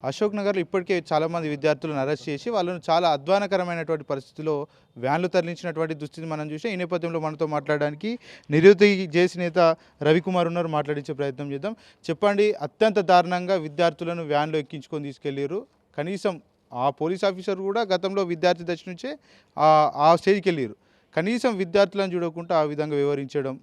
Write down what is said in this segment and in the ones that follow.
అశోక్ నగర్లో ఇప్పటికే చాలామంది విద్యార్థులను అరెస్ట్ చేసి వాళ్ళను చాలా అధ్వానకరమైనటువంటి పరిస్థితిలో వ్యాన్లు తరలించినటువంటి దుస్థితి మనం చూసాం. ఈ నేపథ్యంలో మనతో మాట్లాడడానికి నిరుద్యోగి జేసీ నేత రవికుమార్ ఉన్నారు. మాట్లాడించే ప్రయత్నం చేద్దాం. చెప్పండి, అత్యంత దారుణంగా విద్యార్థులను వ్యాన్లో ఎక్కించుకొని తీసుకెళ్ళారు. కనీసం ఆ పోలీస్ ఆఫీసర్ కూడా గతంలో విద్యార్థి దశ నుంచే ఆ స్టేజ్కి వెళ్ళారు. కనీసం విద్యార్థులను చూడకుండా ఆ విధంగా వివరించడం,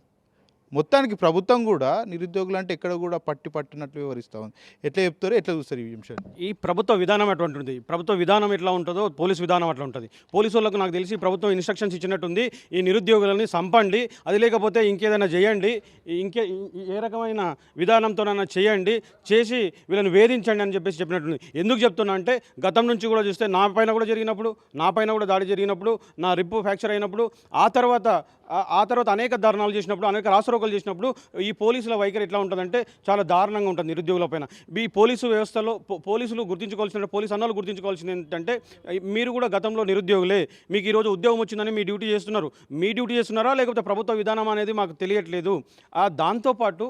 మొత్తానికి ప్రభుత్వం కూడా నిరుద్యోగులు అంటే ఎక్కడ కూడా పట్టినట్లు వివరిస్తూ ఉంది. ఎట్లా చెప్తారో ఎట్లా చూస్తారు ఈ విషయాన్ని? ఈ ప్రభుత్వ విధానం అటువంటిది. ప్రభుత్వ విధానం ఎట్లా ఉంటుందో పోలీస్ విధానం అట్లా ఉంటుంది. పోలీసు వాళ్ళకు నాకు తెలిసి ప్రభుత్వం ఇన్స్ట్రక్షన్స్ ఇచ్చినట్టుంది, ఈ నిరుద్యోగులని చంపండి, అది లేకపోతే ఇంకేదైనా చేయండి, ఏ రకమైన విధానంతోనైనా చేయండి, చేసి వీళ్ళని వేధించండి అని చెప్పినట్టుంది. ఎందుకు చెప్తున్నా అంటే గతం నుంచి కూడా చూస్తే నా పైన కూడా దాడి జరిగినప్పుడు, నా రిప్పు ఫ్రాక్చర్ అయినప్పుడు, ఆ తర్వాత అనేక దారుణాలు చేసినప్పుడు, అనేక రాసరోకలు చేసినప్పుడు ఈ పోలీసుల వైఖరి ఎట్లా ఉంటుందంటే చాలా దారుణంగా ఉంటుంది నిరుద్యోగుల పైన. ఈ పోలీసు వ్యవస్థలో పోలీసులు గుర్తించుకోవాల్సిన, పోలీసు అన్నలు గుర్తించుకోవాల్సింది ఏంటంటే, మీరు కూడా గతంలో నిరుద్యోగులే, మీకు ఈరోజు ఉద్యోగం వచ్చిందని మీ డ్యూటీ చేస్తున్నారు. మీ డ్యూటీ చేస్తున్నారా లేకపోతే ప్రభుత్వ విధానం అనేది మాకు తెలియట్లేదు. దాంతోపాటు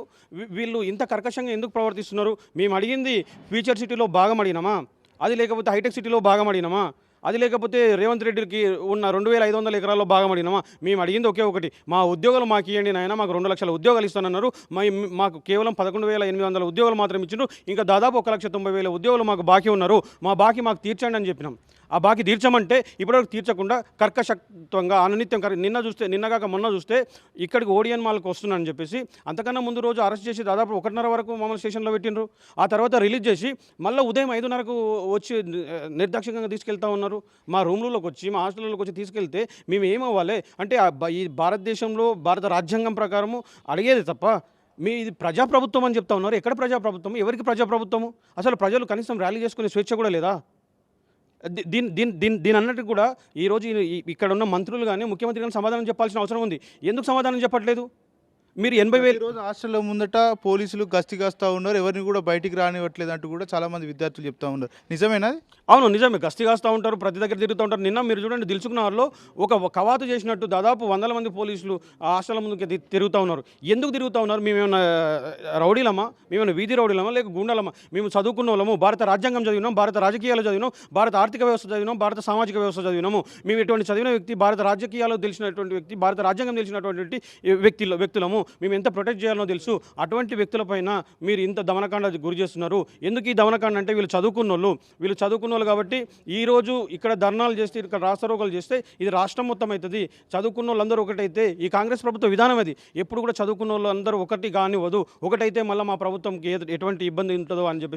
వీళ్ళు ఇంత కర్కశంగా ఎందుకు ప్రవర్తిస్తున్నారు? మేము అడిగింది ఫ్యూచర్ సిటీలో భాగం అడిగినామా, అది లేకపోతే హైటెక్ సిటీలో భాగం అడిగినామా, అది లేకపోతే రేవంత్ రెడ్డికి ఉన్న 2500 ఎకరాల్లో భాగం అడిగినామా? మేము అడిగింది ఒకే ఒకటి, మా ఉద్యోగాలు మాకు ఇవ్వండి నాయన, మాకు 2 లక్షల ఉద్యోగాలు ఇస్తానన్నారు. మాకు కేవలం 11,800 ఉద్యోగాలు మాత్రం ఇచ్చిండ్రు. ఇంకా దాదాపు 1,90,000 ఉద్యోగాలు మాకు బాకీ ఉన్నారు. మా బాకీ మాకు తీర్చండి అని చెప్పినాం. ఆ బాకీ తీర్చమంటే ఇప్పటివరకు తీర్చకుండా కర్కశత్వంగా అనునిత్యం నిన్నగాక మొన్న చూస్తే ఇక్కడికి ఓడియన్ మాల్కి వస్తున్నానని చెప్పేసి అంతకన్నా ముందు రోజు అరెస్ట్ చేసి దాదాపు 1:30 వరకు మమ్మల్ని స్టేషన్లో పెట్టిండ్రు. ఆ తర్వాత రిలీజ్ చేసి మళ్ళీ ఉదయం 5:30కు వచ్చి నిర్దాక్షిణ్యంగా తీసుకెళ్తా ఉన్నారు. మా రూమ్లలోకి వచ్చి, మా హాస్టల్లోకి వచ్చి తీసుకెళ్తే మేము ఏమవ్వాలి అంటే, ఈ భారతదేశంలో భారత రాజ్యాంగం ప్రకారము అడిగేది తప్ప ఇది ప్రజాప్రభుత్వం అని చెప్తా ఉన్నారు. ఎక్కడ ప్రజాప్రభుత్వం? ఎవరికి ప్రజాప్రభుత్వము? అసలు ప్రజలు కనీసం ర్యాలీ చేసుకునే స్వేచ్ఛ కూడా లేదా? దీని అన్నట్టు కూడా ఈరోజు ఇక్కడ ఉన్న మంత్రులు కానీ, ముఖ్యమంత్రి కానీ సమాధానం చెప్పాల్సిన అవసరం ఉంది. ఎందుకు సమాధానం చెప్పట్లేదు? మీరు 80,000 రోజు హాస్టల్లో ముందట పోలీసులు గస్తీ కాస్తూ ఉన్నారు, ఎవరిని కూడా బయటికి రానివ్వట్లేదు అంటూ కూడా చాలామంది విద్యార్థులు చెప్తా ఉన్నారు. నిజమేనా? అవును, నిజమే. గస్తీ కాస్తూ ఉంటారు, ప్రతి దగ్గర తిరుగుతూ ఉంటారు. నిన్న మీరు చూడండి, దిల్సుఖ్నగర్లో ఒక కవాతు చేసినట్టు దాదాపు 100 మంది పోలీసులు ఆ హాస్టల్ ముందుకు తిరుగుతూ ఉన్నారు. ఎందుకు తిరుగుతూ ఉన్నారు? మేమేమన్నా రౌడీలమా? మేమేమైనా వీధి రౌడీలమా? లేక గుండాలమా? మేము చదువుకున్న వాళ్ళము, భారత రాజ్యాంగం చదివినాం, భారత రాజకీయాలు చదివినాం, భారత ఆర్థిక వ్యవస్థ చదివినాం, భారత సామాజిక వ్యవస్థ చదివినాము. మేము ఎటువంటి చదివిన వ్యక్తి, భారత రాజకీయాలు తెలిసినటువంటి వ్యక్తి, భారత రాజ్యాంగం తెలిసినటువంటి వ్యక్తులము. మేము ఎంత ప్రొటెక్ట్ చేయాలో తెలుసు. అటువంటి వ్యక్తులపైన మీరు ఇంత దమనకాండ గురి చేస్తున్నారు. ఎందుకు ఈ దమనకాండ అంటే, వీళ్ళు చదువుకున్న వాళ్ళు కాబట్టి ఈరోజు ఇక్కడ ధర్నాలు చేస్తే, ఇక్కడ రాస్తారోకలు చేస్తే ఇది రాష్ట్రం మొత్తం అవుతుంది. చదువుకున్న వాళ్ళందరూ ఒకటైతే, ఈ కాంగ్రెస్ ప్రభుత్వ విధానం అది ఎప్పుడు కూడా చదువుకున్న వాళ్ళందరూ ఒకటి కానివ్వదు. ఒకటైతే మళ్ళీ మా ప్రభుత్వంకి ఎటువంటి ఇబ్బంది ఉంటుందో అని చెప్పి